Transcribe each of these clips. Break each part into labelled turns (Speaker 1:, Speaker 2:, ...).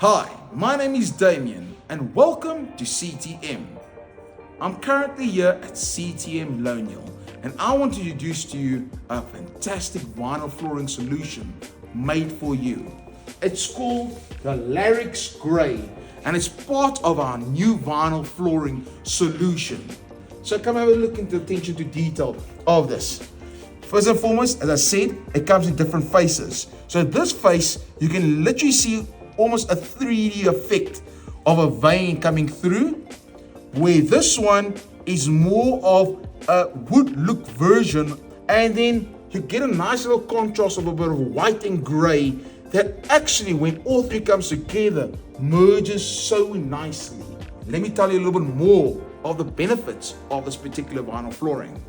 Speaker 1: Hi, my name is Damien and welcome to CTM. I'm currently here at CTM Lonial and I want to introduce to you a fantastic vinyl flooring solution made for you. It's called the Larix Grey and it's part of our new vinyl flooring solution. So come have a look into the attention to detail of this. First and foremost, as I said, it comes in different faces. So this face, you can literally see almost a 3D effect of a vein coming through, where this one is more of a wood look version, and then you get a nice little contrast of a bit of white and gray that actually, when all three comes together, merges so nicely. Let me tell you a little bit more of the benefits of this particular vinyl flooring.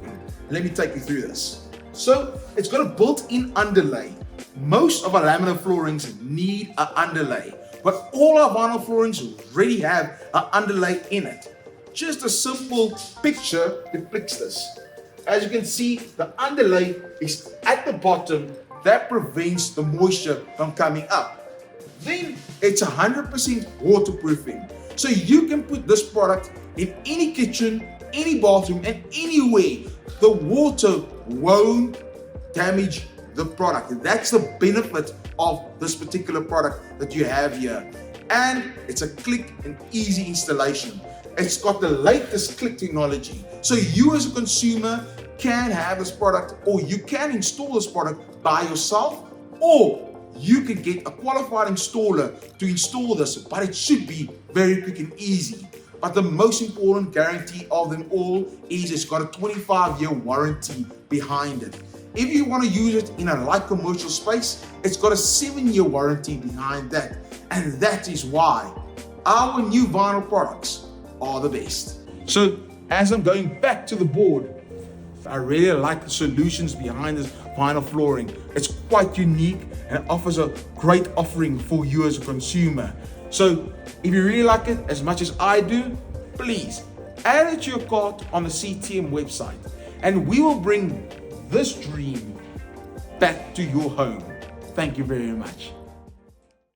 Speaker 1: Let me take you through this. So it's got a built-in underlay. Most of our laminate floorings need an underlay, but all our vinyl floorings already have an underlay in it. Just a simple picture depicts this. As you can see, the underlay is at the bottom. That prevents the moisture from coming up. Then it's 100% waterproofing. So you can put this product in any kitchen, any bathroom, and anywhere. The water won't damage the product. That's the benefit of this particular product that you have here. And it's a quick and easy installation. It's got the latest click technology. So you as a consumer can have this product, or you can install this product by yourself, or you can get a qualified installer to install this, but it should be very quick and easy. But the most important guarantee of them all is it's got a 25-year warranty behind it. If you want to use it in a light commercial space, it's got a 7-year warranty behind that. And that is why our new vinyl products are the best. So as I'm going back to the board, I really like the solutions behind this vinyl flooring. It's quite unique and it offers a great offering for you as a consumer. So if you really like it as much as I do, please add it to your cart on the CTM website and we will bring this dream back to your home. Thank you very much.